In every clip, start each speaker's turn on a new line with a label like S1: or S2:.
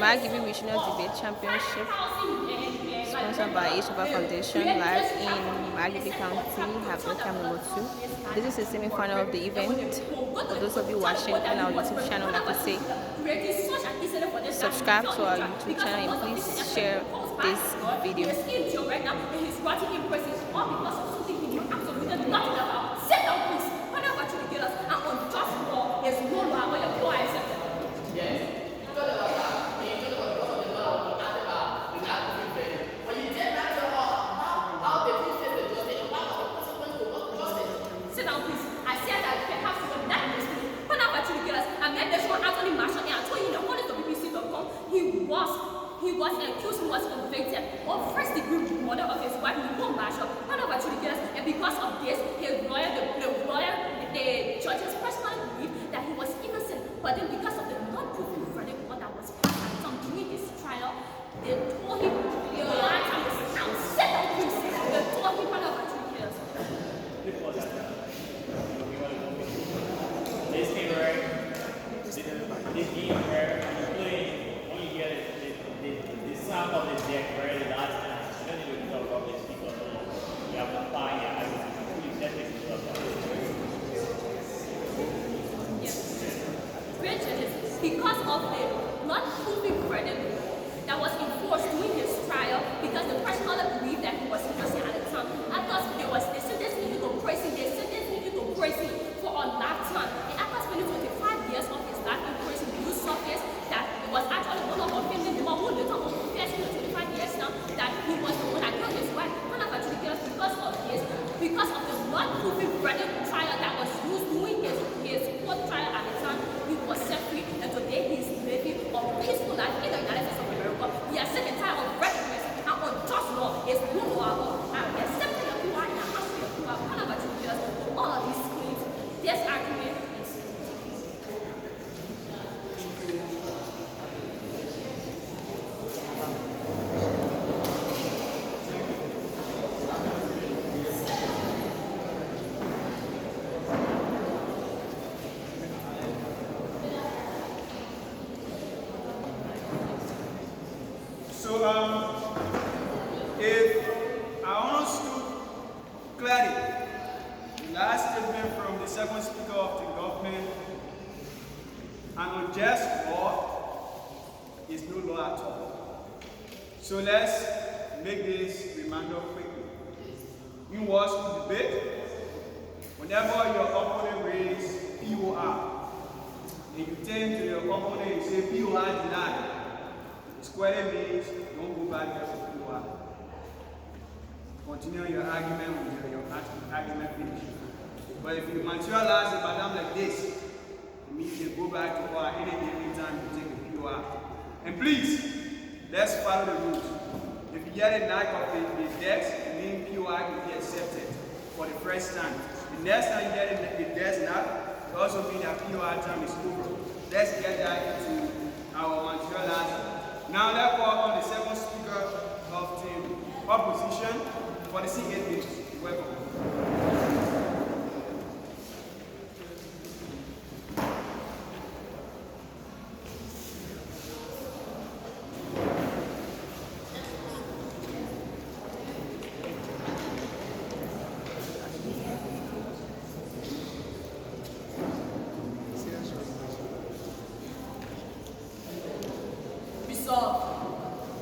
S1: Margibi Regional Debate Championship, sponsored by A.Shaffah.Foundation, live in Margibi County, Camp number 2. This is the semi-final of the event. For those of you watching on our YouTube channel, like to say, subscribe to our YouTube channel and please share this video.
S2: He was accused, he was convicted of first-degree murder of his wife, Marshall, and because of this, the judges personally believed that he was innocent. But then, because of the non-proven verdict that was passed at some during this trial, they told him the last time was now set up his. They told him
S3: This game where when you get the sound of the deck where the last time, you don't need to talk about this because you have to apply your argument. You definitely talk about it.
S2: Because of the non-proven verdict that was enforced during his trial, because the person believed that he was innocent at the time, they sentenced him to prison. They sentenced him to prison for a lifetime. And after spending 25 years of his life in prison, the news surfaced that it was actually one of our family members who later on confessed in 25 years now that he was the one that killed his wife. Because of the non-proven verdict trial that was used during his court trial at the time, he was set free, and today he is living a peaceful life in the United States of America. He has set the time of recognition and unjust law is no law. And accepting the people in the house of the people, all of these claims, this argument is.
S4: So, if I understood clearly, the last statement from the second speaker of the government, an unjust law is no law at all. So let's make this reminder quickly. In war school debate, whenever your opponent raises POR, and you turn to your opponent and say POR denied, squarely means don't go back there for POR. Continue your argument with your argument finish. But if you materialize a pattern like this, it means you go back to POR any time you take a POR. And please, let's follow the rules. If you get a knack of the desk, it means POR can be accepted for the first time. The next time you get the desk knack, it also means that POR time is over. Let's get that into our materializer. Now let's call on the second speaker of the opposition for the C8 minutes. Welcome.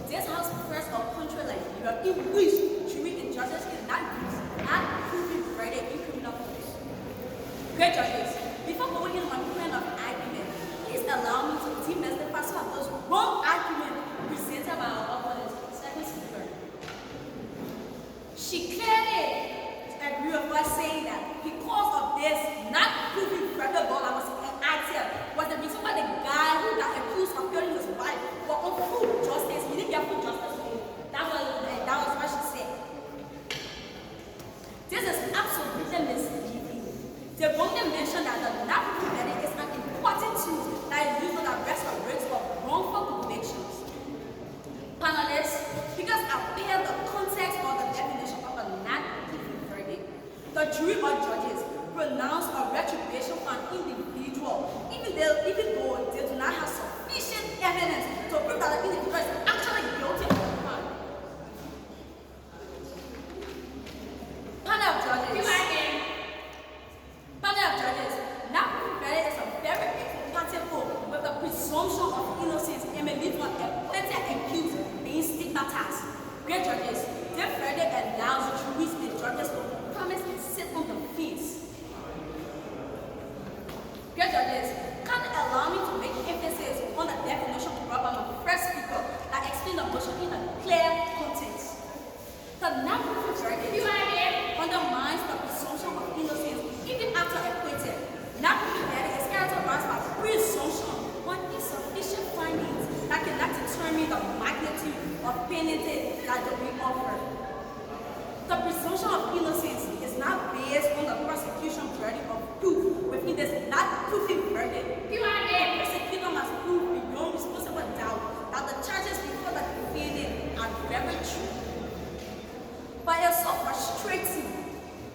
S2: This house prefers a country like Europe in which jury and judges cannot use and proven verdict in criminal case. Great judges, before going in on point of argument, please allow me to demystify some of those wrong arguments presented by our opponent, second speaker. She clearly agreed with us saying that because of this not proven verdict that was enacted was the reason why the guy who got accused of killing his wife was on full justice. He didn't get full justice. That was what she said. This is absolutely misleading. They wrongly mentioned that considering the magnitude of penalty that will be offered. The presumption of innocence is not based on the prosecution verdict of proof within this not proven verdict. The prosecutor must prove beyond reasonable doubt that the charges before the defendant are very true. But it's so frustrating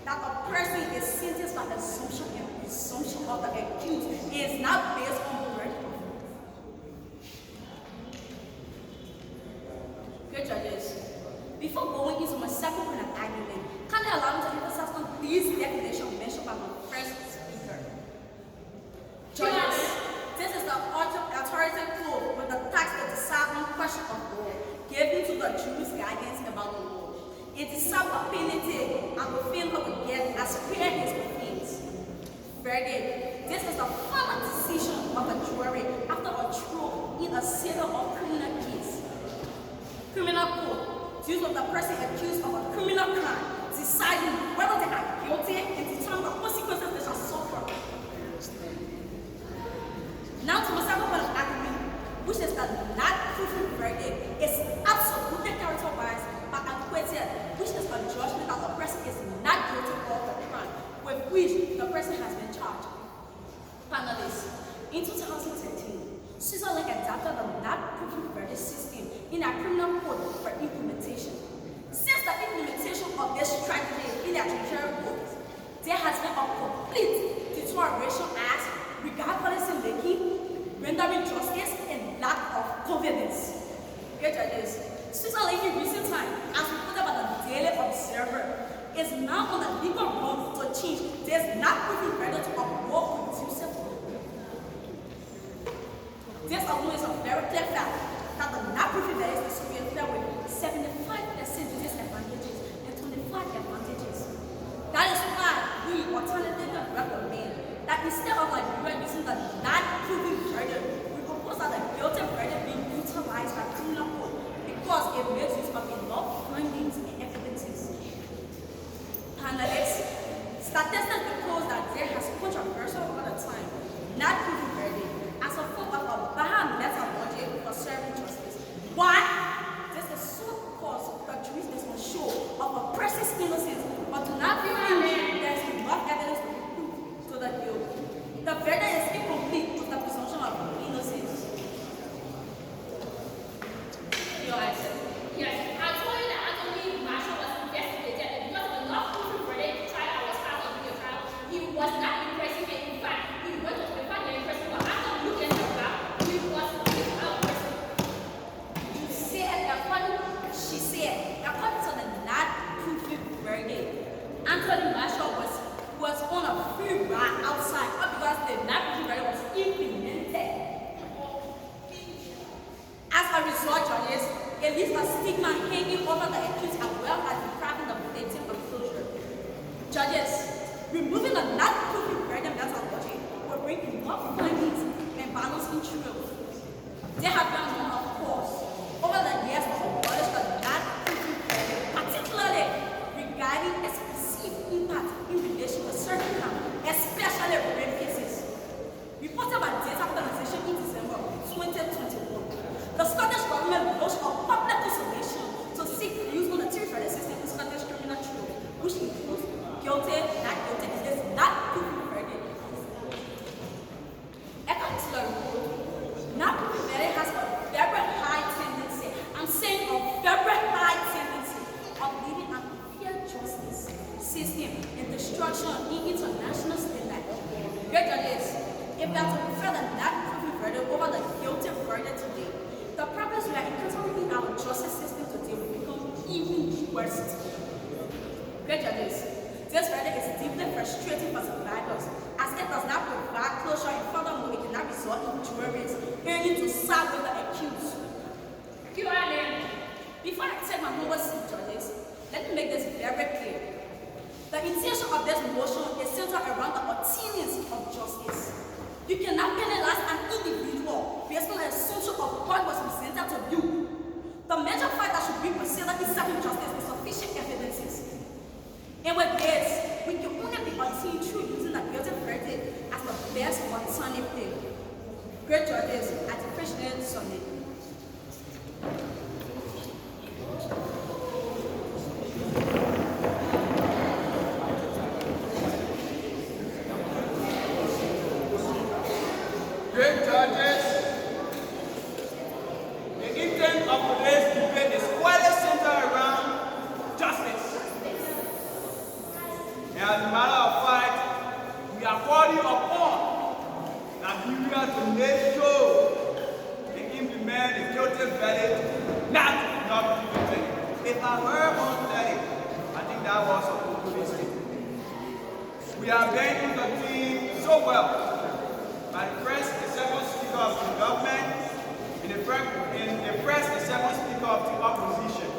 S2: that a person is sentenced by assumption and presumption of the accused and is not based on verdict. Good judges, before going into my second point of argument, can I allow me to emphasize on these declarations mentioned by my first speaker? Judges, this is the authoritative code with the task to decide on question of law, given to the jury's guidance about the law. It decides what penalty and offender will get as per his offense. Verdict, this is the final decision of a jury after a trial in a civil or criminal case. Criminal court deals with the person accused of a criminal crime, deciding whether they are guilty and determine the consequences they shall suffer. Now to my second point of argument, which is the not proven verdict, is absolutely characterized by acquittal, which is a judgment that the person is not guilty of the crime with which the person has been charged. Panelists, in 2013, Switzerland adopted the not proven verdict system in our criminal code for implementation. Since the implementation of this strategy in their judicial code, there has been a complete deterioration as regard policy making, rendering justice, and lack of confidence. Great judges, Switzerland in recent time, as reported by the Daily Observer, is now on a legal run to change this not proven verdict to a more conducive law. This alone is a very clear fact that the not proven verdict is superior with 75% disadvantages and 25 advantages. That is why we alternatively recommend that instead of using the not proven verdict, we propose that the guilty verdict be utilized by criminal court because it makes use of enough findings and evidences. Panelists, statistics propose that there has controversy over the time not proven verdict as a form of a bad methodology for serving justice. Why? This is so because the jury is not sure of a person's innocence, but do not believe there is enough evidence to prove to the guilt. The verdict is incomplete with the presumption of innocence. Your answer.
S5: Yes, I told you that Anthony Marshall was investigated, and because of the not proven verdict trial was part of the trial, he was not impressing, and in fact, he went to the fact that impressing, but after looking at the back, he was without person.
S2: You said, she said, according to the not proven verdict, Anthony Marshall was on a free ride outside, not because the not proven verdict was implemented. As a result, judges, it leaves a stigma hanging over the accused as well as depriving the victim of closure. Judges, removing the not proven verdict methodology will bring enough findings and balance in truth. There have been a number of courts over the years to abolish the not proven verdict, particularly regarding its perceived impact in relation to certain crimes, especially rape cases. Reported by Data Organization in December 2021, the Scottish government launched a public consultation to seek views on the two-verdict system in Scottish criminal trial, which includes guilty, not guilty, and this not proven verdict. According to the report, not proven verdict has a very high tendency, I'm saying a very high tendency, of leaving an unfair justice system and destruction in international standards. Great judges, if we are to prefer the not proven verdict over the guilty verdict today, the problems we are encountering in our justice system today will become even worse. Great judges, this verdict is deeply frustrating for survivors as it does not provide closure and furthermore it cannot result in juries earning to side with the accused. Before I take my number seat, judges, let me make this very clear. The intention of this motion is centered around the obedience of justice. You cannot penalize an individual based on the assumption of what was presented to you. The major fact that should be considered in serving justice is sufficient evidences. And with this, we can only be obtained through using the guilty verdict as the best alternative. Great judges, I appreciate Sunday.
S4: then the guilty verdict not given. If I were 130, I think that was a good mistake. We have been entertained so well by the first and second speaker of the government, in the first and second speaker of the opposition.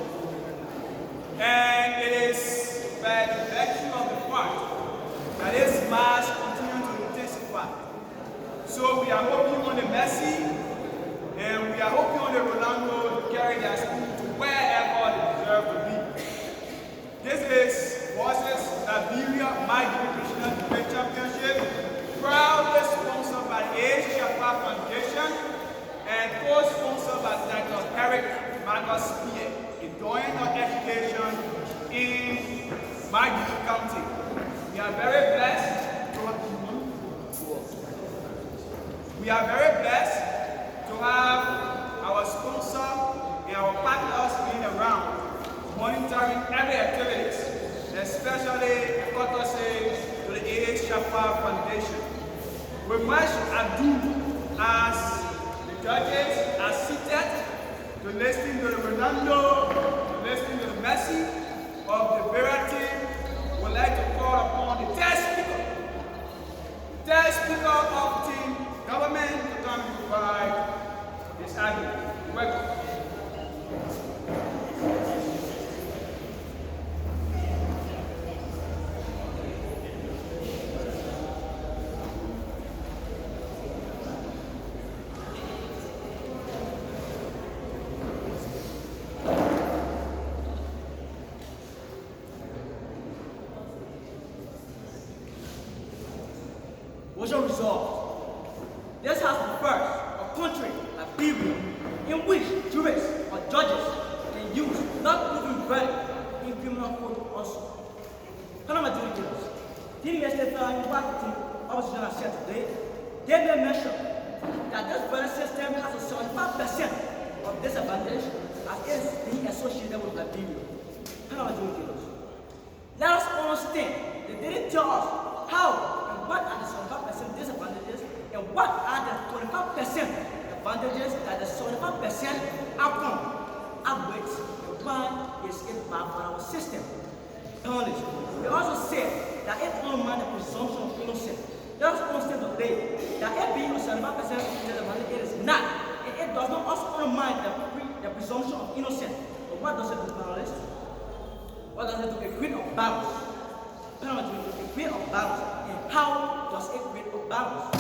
S4: And it is by the virtue of the fact that this march continues to intensify. So we are hoping on the Messi, and we are hoping on the Ronaldo to carry their school to wherever they deserve to be. This is versus Liberia Margibi Debate Championship, proudly sponsored by A.Shaffah.Foundation and co-sponsored by Dr. Eric Margibi, a doyen of education in Margibi County. We are very blessed to have our sponsor and our partners being around, monitoring every activities, especially courtesy to the A.Shaffah.Foundation. With much ado, as the judges are seated to listen to the Ronaldo, to listen to the Messi of the Vera team, would like to call upon the third speaker of team government to come and provide this argument. Welcome.
S6: Was your resolve? This has been first a country, Liberia, in which jurists or judges can use not proven verdict in criminal court also. How am I doing this? Didn't yesterday in Washington, opposition has said today, they may mention that this verdict system has a 75% of disadvantage as it is being associated with Liberia. How am I doing this? Let us understand they didn't tell us how and what are the 75% disadvantages and what are the 25% advantages that the 75% outcome outweighs and why is it bad for our system. They also said that it undermines the presumption of innocence. Let us understand today that it being a 75% disadvantage, it is not. And it does not also undermine the presumption of innocence. But what does it do, panelists? What does it do? It creates a balance. It creates a balance. And how does it create a balance?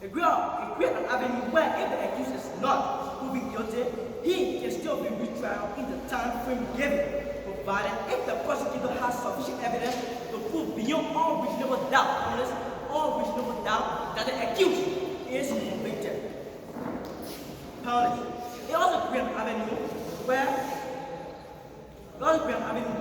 S6: It creates an avenue where if the accused is not proven guilty, he can still be retried in the time frame given, provided if the prosecutor has sufficient evidence to prove beyond all reasonable doubt, that the accused is convicted. It also creates an avenue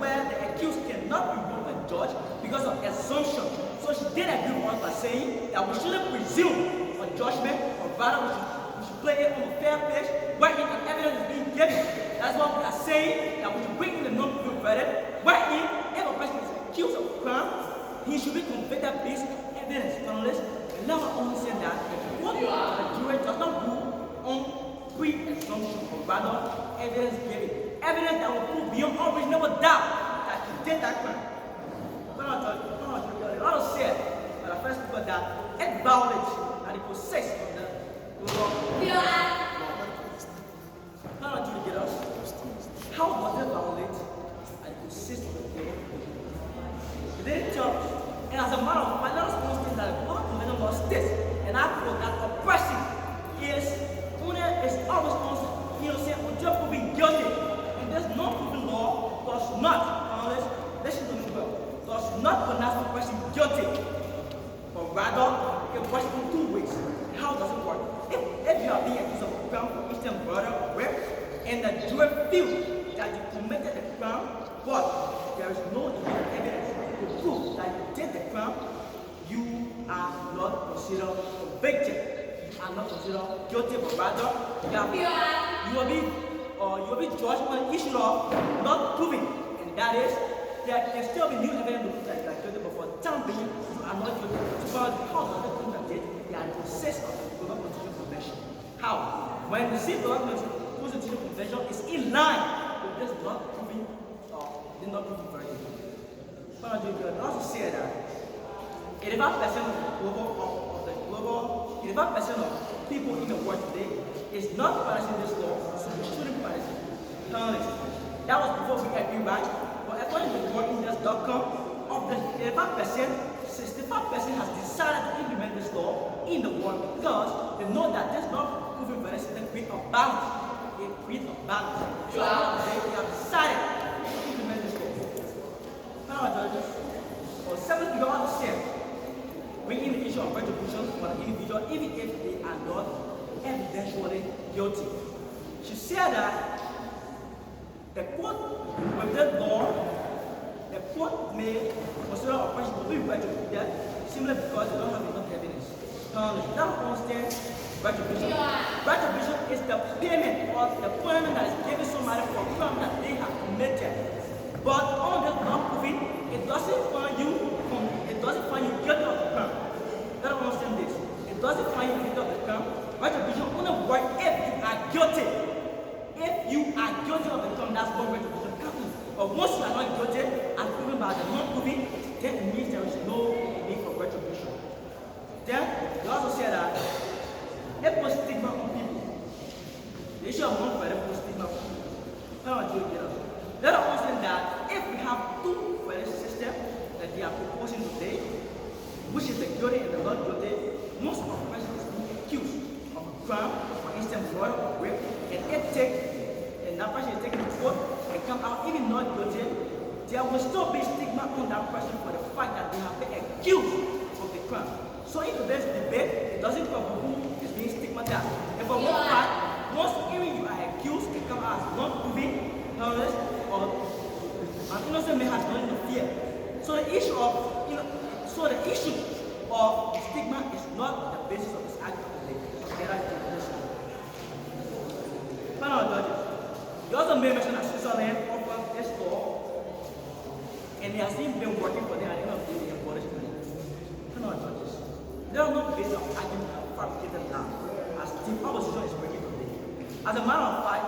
S6: where the accused cannot be ruled by judge because of assumption. So she did agree with us by saying that we shouldn't presume a judgment, or rather we should play it on a fair pitch wherein an evidence is being given. That's why we are saying that we should bring in the non-proven verdict, wherein if a person is accused of a crime, he should be convicted based on evidence. Panelists, and now I understand that what the jury does not rule on pre-assumption, or rather evidence given. Evidence that will prove beyond all reasonable doubt that he did that crime. The other said by the first people that it violates Article 6 of the law. How did you get us? How does it violate Article 6 of the law? They didn't tell us. And as a matter of fact, let us understand that the law convention law states, and I quote, that oppression is always innocent until proven guilty. And this non-proven law does not, listen to me well, does not pronounce the person guilty, but rather it works in two ways. How does it work? If you are being accused of a crime for instant murder or rape, and the jury feels that you committed the crime, but there is no evidence to prove that you did the crime, you are not considered convicted. You are not considered guilty, but rather you will be judged on the issue of not proving, and that is there can still be new evidence to prove that you are guilty, but for the time being, you are not guilty. So how does it prove that they are in the process of the Global Constitutional Convention? How? when the civil constitutional convention is in line with this not proving verdict. But I also say that 85% of the global 85% of people in the world today is not practicing this law, so we shouldn't practice it. That was before we agreed, right? But according to worldindex.com, of the 85%, 65% has decided to implement this law in the world because they know that this not proven verdict system creates a balance. It creates a balance. So they have decided to implement this law. Panel judges, or 7 people understand, bringing the issue of retribution for the individual even if they are not evidentially guilty. She said that the court, with that law, the court may consider a person to be retributed simply because they don't have enough evidence. They don't understand retribution. Retribution is the payment or the punishment that is given somebody for a crime that they have committed. But on this non-proving, it doesn't find you guilty of the crime. Let us understand this. It doesn't find you guilty of the crime. Retribution only works if you are guilty. If you are guilty of the crime, that's what retribution happens. But once you are not guilty, as proven by the non-proving, then it means there is no need for retribution. Then, they also say that they put stigma on people. The issue of non-verdict put stigma on people. Let us understand that if we have two verdict systems that they are proposing today, which is the guilty and the not guilty, most of the person is being accused of a crime, for instance, murder or rape, and that person is taken to court and come out even not guilty, there will still be stigma on that person for the fact that they have been accused of the crime. So in today's debate, it doesn't cover who is being stigmatized. And for one fact, once even you are accused and come out as not proven, terrorist, or an innocent man has nothing to fear. So the issue of stigma is not the basis of this act of the Panel judges. You also made mention that Switzerland offered this law, and it has even been working for them at the end of the day in abolished it. Panel judges. There are no basis of argument of fabricated law, as the opposition is working today. As a matter of fact,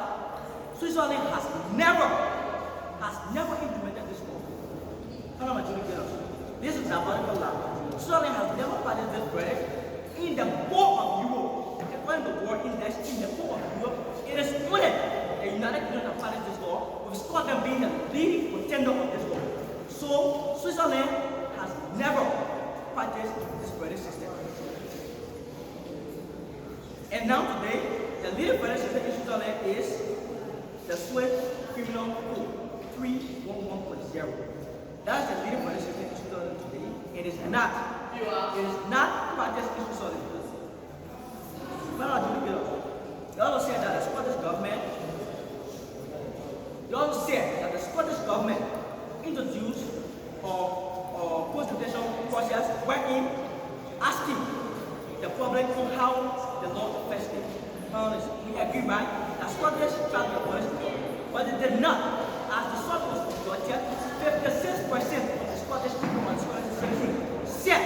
S6: Switzerland has never implemented this law. This is diabolical law. Switzerland has never practiced this verdict in the whole of Europe. According to the World Index, in the whole of Europe, it is only the United Kingdom that practiced this law, with Scotland being the leading contender of this law. So Switzerland has never practiced this verdict system. And now today, the leading verdict system in Switzerland is the Swiss Criminal Code 311.0. That is the leading verdict system in Switzerland today. It is not practiced in Switzerland. They also said that the Scottish government introduced a consultation process wherein asking the public on how the law affects them. We agree, right? The Scottish tried to abolish the law, but they did not. As the source was conducted, 56% of the Scottish people on Scottish citizens said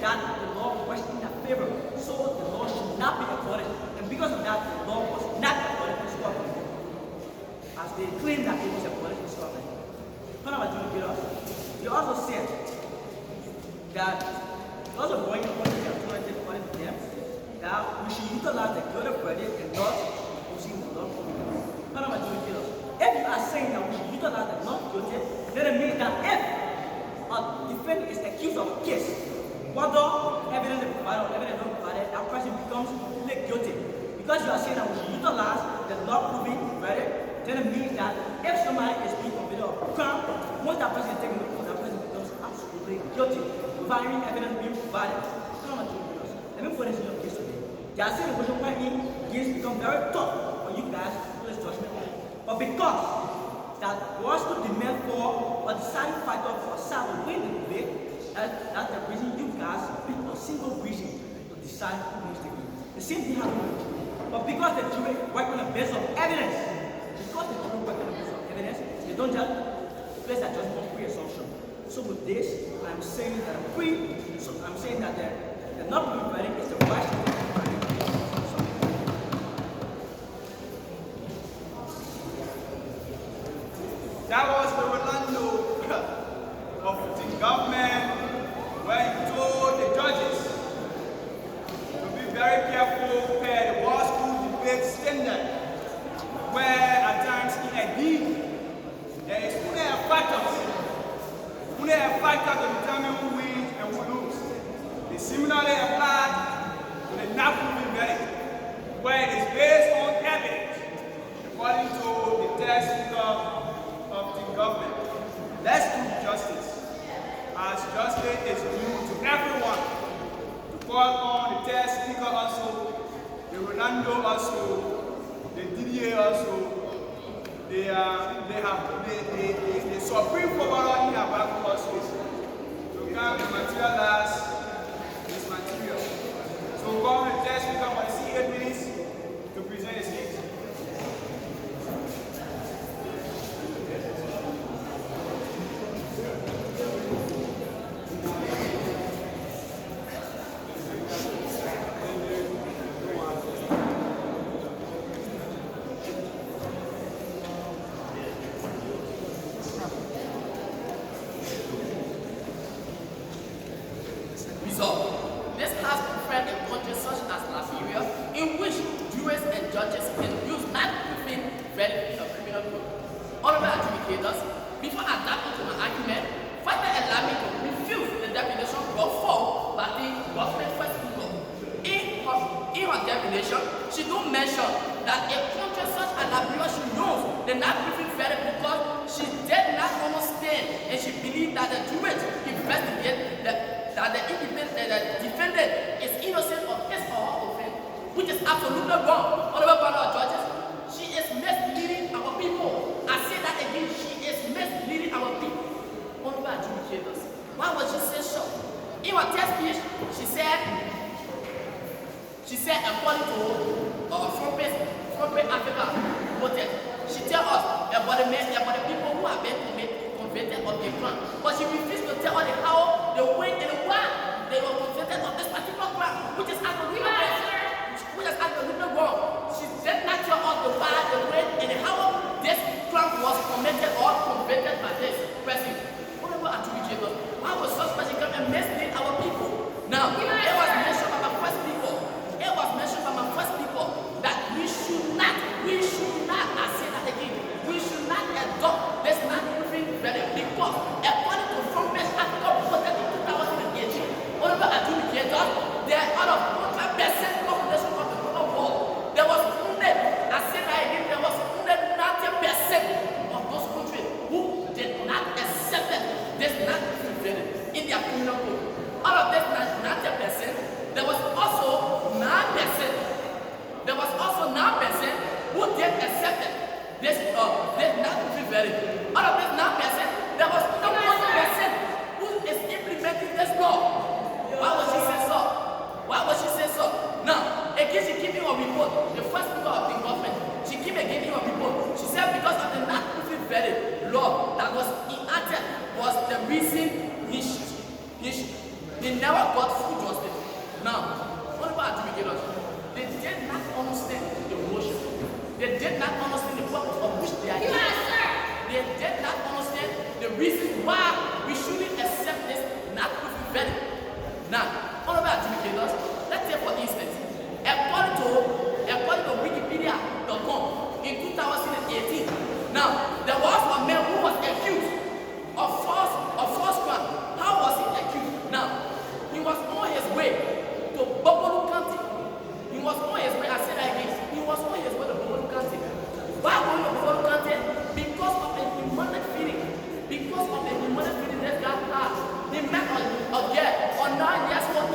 S6: that the law was in their favor, so the law should not be abolished. And because of that, the law was not abolished in Scotland, as they claim that it was abolished in Scotland. They also said that because of going according to the alternative according to them, that we should utilize the guilty verdict and not using the not guilty. If you are saying that we should utilize the not guilty, then it means that if a defendant is accused of a case, whether evidence is provided or evidence is not provided, that person becomes completely guilty. Because you are saying that we should utilize the not proving verdict, then it means that if somebody is being convicted of a crime, once that person is taken to court, that person becomes absolutely guilty without any evidence being provided. Let me put this in your case today. There are certain questions where case become very tough for you guys to place judgment on. But because that was to demand for a deciding factor for a side to win the debate, that's the reason you guys pick a single reason to decide who wins the game. The same thing happened with the jury. But because the jury work on the basis of evidence, they don't just place that judgment on pre-assumption. So with this, I'm saying that the not proving verdict is the right thing.
S4: That was the Rolando of the government, where he told the judges to be very careful per the war school debate standard, where at times in a deed there is only a factor to determine who wins and who loses. It similarly applies to the not proven verdict, where it is based on evidence, according to the third speaker of the government. Let's do justice, as justice is due to everyone. To call on the third speaker also, the Rolando also, the Didier also, the Supreme Court in Abaku also, to come and materialize this material. So call the third speaker for 8 minutes to present his case.
S7: Result. This has preferred a country such as Liberia, in which jurors and judges can use non-proven verdict of criminal code. Honorable adjudicators, before adapting to my argument, further allow me to refute the definition brought forth by the government first speaker. In her definition, she don't mention that a country such as Liberia should use the non-proven verdict because she did not understand and she believed that the jurors investigate that the defendant is innocent of his or her offense, which is absolutely wrong. Honorable panel of judges, she is misleading our people. I say that again, she is misleading our people. Honorable adjudicators, why would she say so? In her test speech, she said, according to front page Africa voted, she tell us about the people who have been convicted of the crime, but she refused to tell us how the way and the why they were convicted of this particular crime, which is absolutely wrong. She did not tell us the why, the way, and how this crime was committed or convicted by this person. Honorable adjudicators, why was such person come and mislead our people? Now, it was mentioned by my first people. It was mentioned by my first people that we should not, I say that again, we should not adopt this non-proven verdict because according to front page Africa voted in 2018, honorable adjudicators, there are out of 100% population of the global world. There was only, I say that again, there was only 90% of those countries who did not accept this non-proven verdict in their criminal code. Out of this 90%, there was also 9%. There was also 9% who did accept this non-proven verdict. Out of this 9%, there was no 1% who is implementing this law. Why would she say so? Why would she say so? Now, again, she gave you a report. The first speaker of the government, she gave you a report. She said because of the non-proven verdict law that was enacted was the reason he never got full justice. Now, what about adjudicators? They did not understand the motion. They did not understand the purpose of which they are here. They did not understand the reason why we shouldn't accept this non-proven verdict. Now, honorable adjudicators, let's say for instance, according to Wikipedia.com in 2018, now there was a man who was accused of false crime. How was he accused? Now, he was on his way to Bobolu County. He was on his way, I said that again, he was on his way to Bobolu County. Why going to Bobolu County? Because of a demonic feeling. Because of a demonic feeling that God had. He met a girl on 9 years old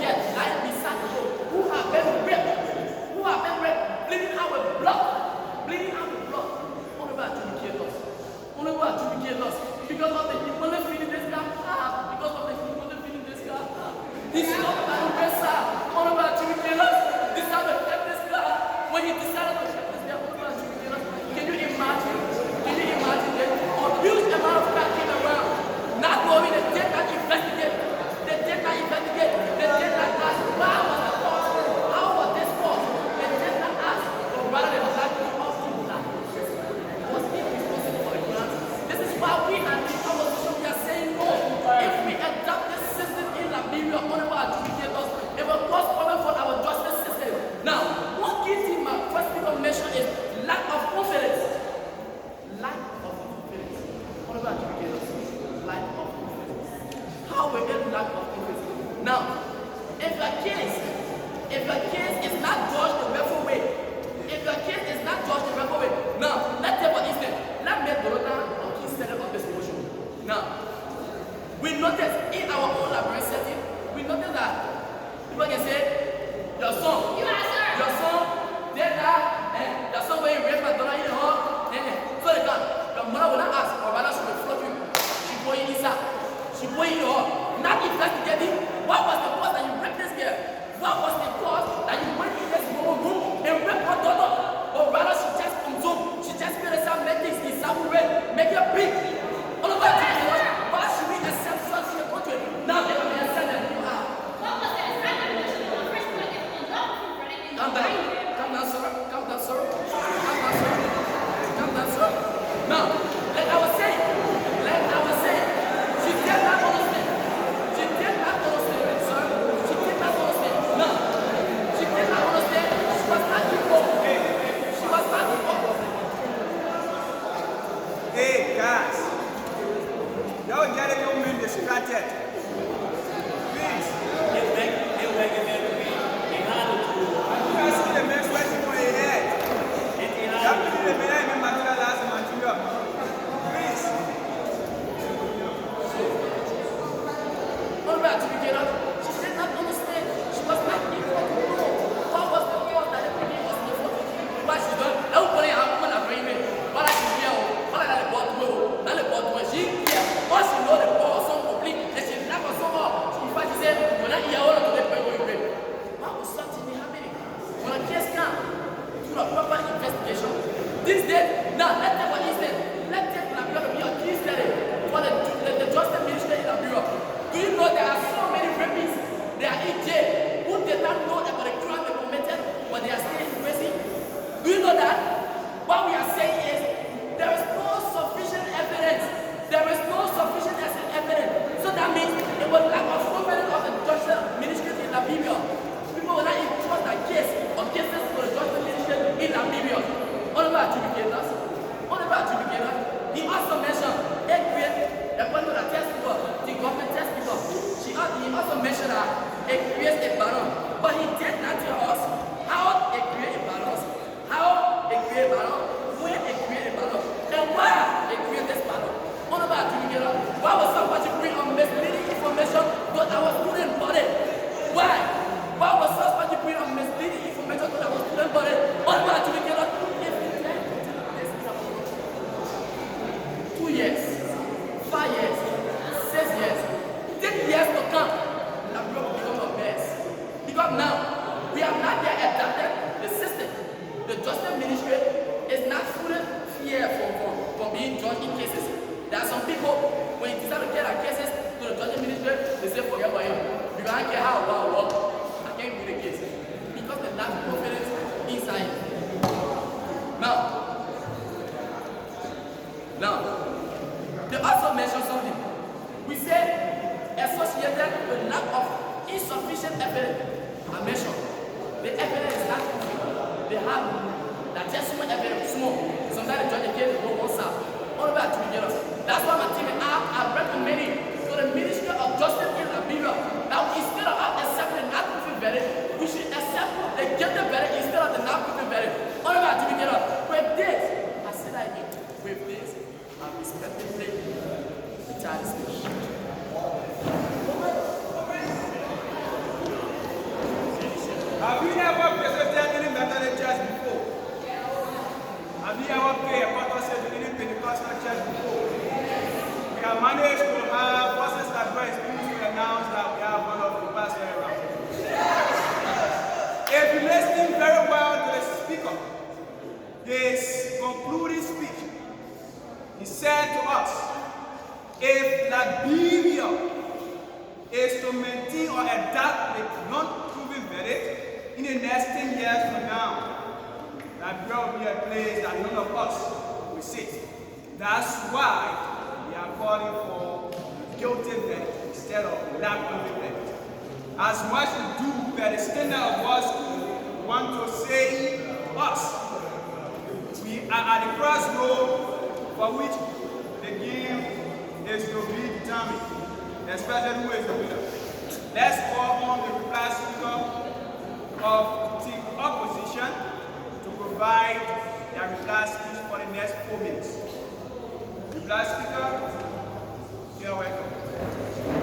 S4: United. Please.
S3: They were given to me. They had to do.
S4: You guys see the men's waiting for your head.
S3: They
S4: You
S3: had
S4: have
S3: to
S4: to do the men and materialize the material. Please.
S7: What about Jimmy? She did not understand. She was not able to know what was the cause that the beginning was before. What she done? Everybody have women are bringing. What I should hear, what I bought to not the bought to she hear. Once she know the power song complete, then she never saw her. In fact, she said, when I hear all of the people you bring. What was something happening? When a case come, do a proper investigation. This day, now let's take what he said. Let's take Liberia to be a key study for the justice ministry in Liberia. Do you know there are so many rapists? They are in jail who did not know about the crime they committed, but they are still in prison. Do you know that? What we are saying is there is no sufficient evidence. There is no sufficient evidence. So that means it was lack of confidence of the justice ministry in Liberia. People will not entrust their case or cases to the justice ministry in Liberia. What about adjudicators? What about adjudicators? He also mentioned a great according to the test people, the government test people. He also mentioned that it creates a balance, but he did not tell us how it creates a balance, how it creates a balance, when it creates a balance, and why it creates this balance. What about adjudicator? Why was somebody bring on misleading information but our student body? Why? Why was somebody bring on misleading information to our student body? What about adjudicator? If you try to do this in a 2 years, 5 years, 6 years, 10 years to come, Liberia will become a mess. Because now, we have not yet adapted the system. The justice ministry is not fully fair from being judged in cases. There are some people, when you decide to get our cases to the justice ministry, they say, forget about him. You don't care how well I work. I can't do the case. Because they lack confidence inside. Now, they also mentioned something. We said associated with lack of insufficient evidence. I mentioned the evidence is not complete. They have that just small evidence, small. Sometimes the judge again go one side. All about adjudicators. That's why my team and I are recommending to the Ministry of Justice in Liberia that instead of accepting the not proven verdict, we should accept the guilty verdict instead of the not proven verdict. All about adjudicators. With this, I said that again. With this, I respectfully retire the speech.
S4: Have you ever presented any Methodist church before? Have you ever paid a pastor to any Pentecostal church before? We have managed to have Pastor Stadler is pleased to announce that we have one of the pastors around. If you listen very well to the speaker, his concluding speech, he said to us, if Liberia is to maintain or adapt the non-proven verdict in the next 10 years from now, Liberia will be a place that none of us will sit. That's why we are calling for guilty verdict instead of non-proven verdict. As much to do by the standard of our school, we want to say us. We are at the crossroad for which the game is to be determined, especially who is the winner. Let's call on the reply speaker of the opposition to provide their reply speech for the next 4 minutes. Reply speaker, you're welcome.